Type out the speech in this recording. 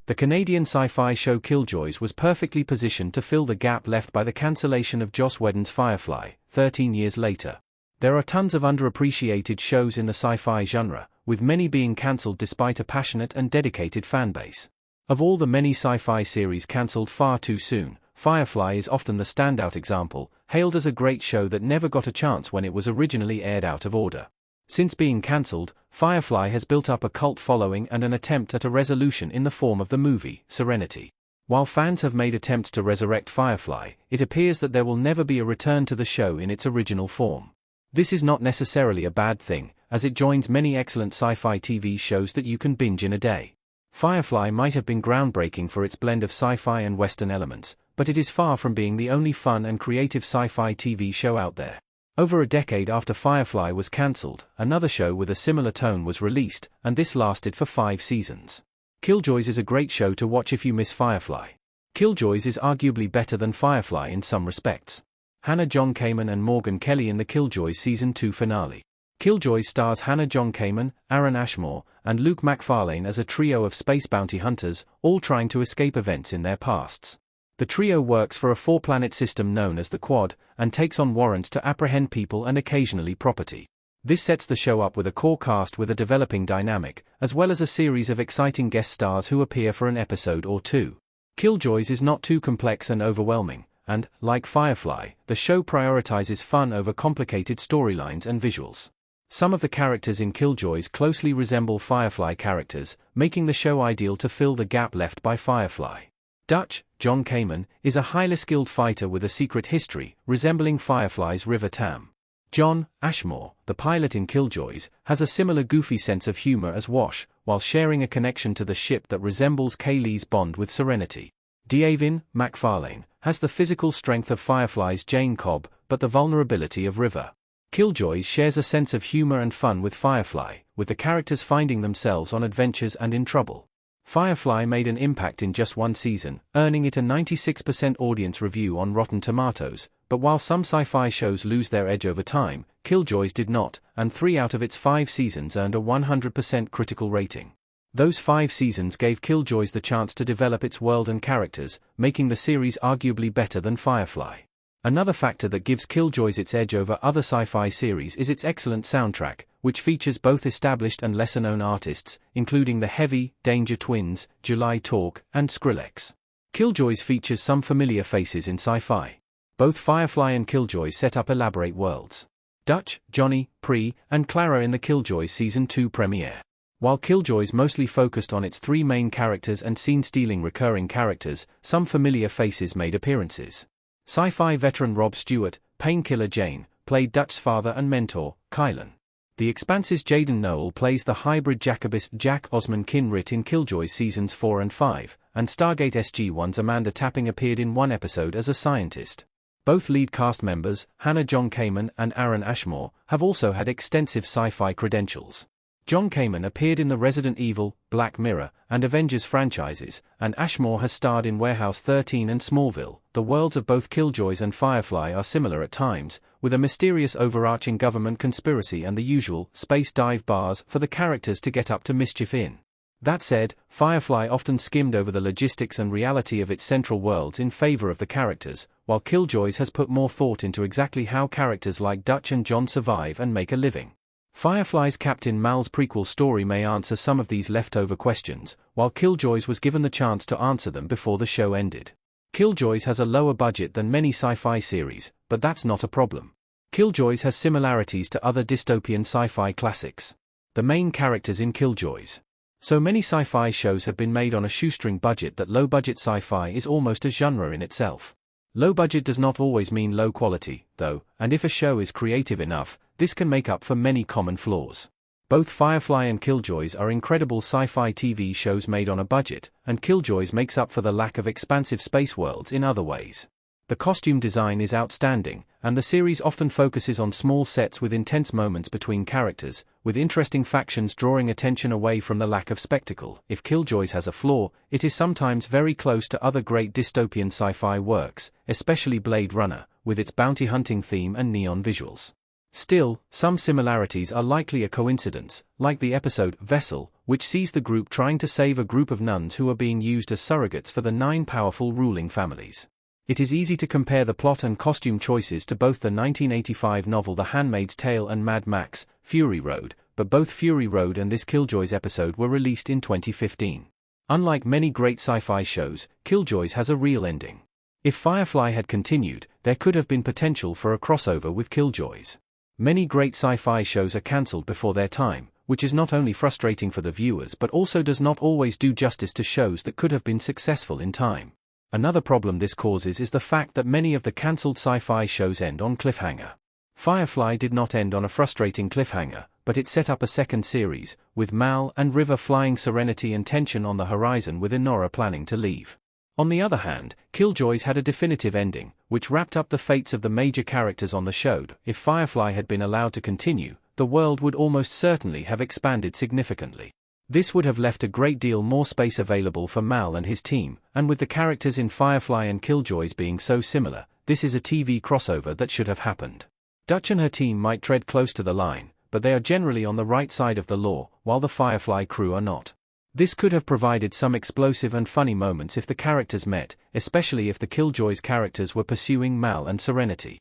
The Canadian sci-fi show Killjoys was perfectly positioned to fill the gap left by the cancellation of Joss Whedon's Firefly, 13 years later. There are tons of underappreciated shows in the sci-fi genre, with many being cancelled despite a passionate and dedicated fanbase. Of all the many sci-fi series cancelled far too soon, Firefly is often the standout example, hailed as a great show that never got a chance when it was originally aired out of order. Since being cancelled, Firefly has built up a cult following and an attempt at a resolution in the form of the movie, Serenity. While fans have made attempts to resurrect Firefly, it appears that there will never be a return to the show in its original form. This is not necessarily a bad thing, as it joins many excellent sci-fi TV shows that you can binge in a day. Firefly might have been groundbreaking for its blend of sci-fi and Western elements, but it is far from being the only fun and creative sci-fi TV show out there. Over a decade after Firefly was cancelled, another show with a similar tone was released, and this lasted for 5 seasons. Killjoys is a great show to watch if you miss Firefly. Killjoys is arguably better than Firefly in some respects. Hannah John Kamen and Morgan Kelly in the Killjoys Season 2 finale. Killjoys stars Hannah John Kamen, Aaron Ashmore, and Luke MacFarlane as a trio of space bounty hunters, all trying to escape events in their pasts. The trio works for a 4-planet system known as the Quad, and takes on warrants to apprehend people and occasionally property. This sets the show up with a core cast with a developing dynamic, as well as a series of exciting guest stars who appear for an episode or two. Killjoys is not too complex and overwhelming, and, like Firefly, the show prioritizes fun over complicated storylines and visuals. Some of the characters in Killjoys closely resemble Firefly characters, making the show ideal to fill the gap left by Firefly. Dutch, John Kamen, is a highly skilled fighter with a secret history, resembling Firefly's River Tam. John Ashmore, the pilot in Killjoys, has a similar goofy sense of humor as Wash, while sharing a connection to the ship that resembles Kaylee's bond with Serenity. D'Avin MacFarlane has the physical strength of Firefly's Jane Cobb, but the vulnerability of River. Killjoys shares a sense of humor and fun with Firefly, with the characters finding themselves on adventures and in trouble. Firefly made an impact in just 1 season, earning it a 96% audience review on Rotten Tomatoes, but while some sci-fi shows lose their edge over time, Killjoys did not, and 3 out of its 5 seasons earned a 100% critical rating. Those 5 seasons gave Killjoys the chance to develop its world and characters, making the series arguably better than Firefly. Another factor that gives Killjoys its edge over other sci-fi series is its excellent soundtrack, which features both established and lesser-known artists, including the Heavy, Danger Twins, July Talk, and Skrillex. Killjoys features some familiar faces in sci-fi. Both Firefly and Killjoys set up elaborate worlds. Dutch, Johnny, Pre, and Clara in the Killjoys Season 2 premiere. While Killjoys mostly focused on its 3 main characters and scene-stealing recurring characters, some familiar faces made appearances. Sci-fi veteran Rob Stewart, Painkiller Jane, played Dutch's father and mentor, Kylan. The Expanse's Jaden Noel plays the hybrid Jacobist Jack Osman Kinrit in Killjoys Seasons 4 and 5, and Stargate SG-1's Amanda Tapping appeared in 1 episode as a scientist. Both lead cast members, Hannah John Kamen and Aaron Ashmore, have also had extensive sci-fi credentials. John Kamen appeared in the Resident Evil, Black Mirror, and Avengers franchises, and Ashmore has starred in Warehouse 13 and Smallville. The worlds of both Killjoys and Firefly are similar at times, with a mysterious overarching government conspiracy and the usual space dive bars for the characters to get up to mischief in. That said, Firefly often skimmed over the logistics and reality of its central worlds in favor of the characters, while Killjoys has put more thought into exactly how characters like Dutch and John survive and make a living. Firefly's Captain Mal's prequel story may answer some of these leftover questions, while Killjoys was given the chance to answer them before the show ended. Killjoys has a lower budget than many sci-fi series, but that's not a problem. Killjoys has similarities to other dystopian sci-fi classics. The main characters in Killjoys. So many sci-fi shows have been made on a shoestring budget that low-budget sci-fi is almost a genre in itself. Low budget does not always mean low quality, though, and if a show is creative enough, this can make up for many common flaws. Both Firefly and Killjoys are incredible sci-fi TV shows made on a budget, and Killjoys makes up for the lack of expansive space worlds in other ways. The costume design is outstanding, and the series often focuses on small sets with intense moments between characters, with interesting factions drawing attention away from the lack of spectacle. If Killjoys has a flaw, it is sometimes very close to other great dystopian sci-fi works, especially Blade Runner, with its bounty hunting theme and neon visuals. Still, some similarities are likely a coincidence, like the episode Vessel, which sees the group trying to save a group of nuns who are being used as surrogates for the 9 powerful ruling families. It is easy to compare the plot and costume choices to both the 1985 novel The Handmaid's Tale and Mad Max, Fury Road, but both Fury Road and this Killjoys episode were released in 2015. Unlike many great sci-fi shows, Killjoys has a real ending. If Firefly had continued, there could have been potential for a crossover with Killjoys. Many great sci-fi shows are cancelled before their time, which is not only frustrating for the viewers but also does not always do justice to shows that could have been successful in time. Another problem this causes is the fact that many of the cancelled sci-fi shows end on cliffhanger. Firefly did not end on a frustrating cliffhanger, but it set up a second series, with Mal and River flying Serenity and tension on the horizon with Inora planning to leave. On the other hand, Killjoys had a definitive ending, which wrapped up the fates of the major characters on the show. If Firefly had been allowed to continue, the world would almost certainly have expanded significantly. This would have left a great deal more space available for Mal and his team, and with the characters in Firefly and Killjoys being so similar, this is a TV crossover that should have happened. Dutch and her team might tread close to the line, but they are generally on the right side of the law, while the Firefly crew are not. This could have provided some explosive and funny moments if the characters met, especially if the Killjoys characters were pursuing Mal and Serenity.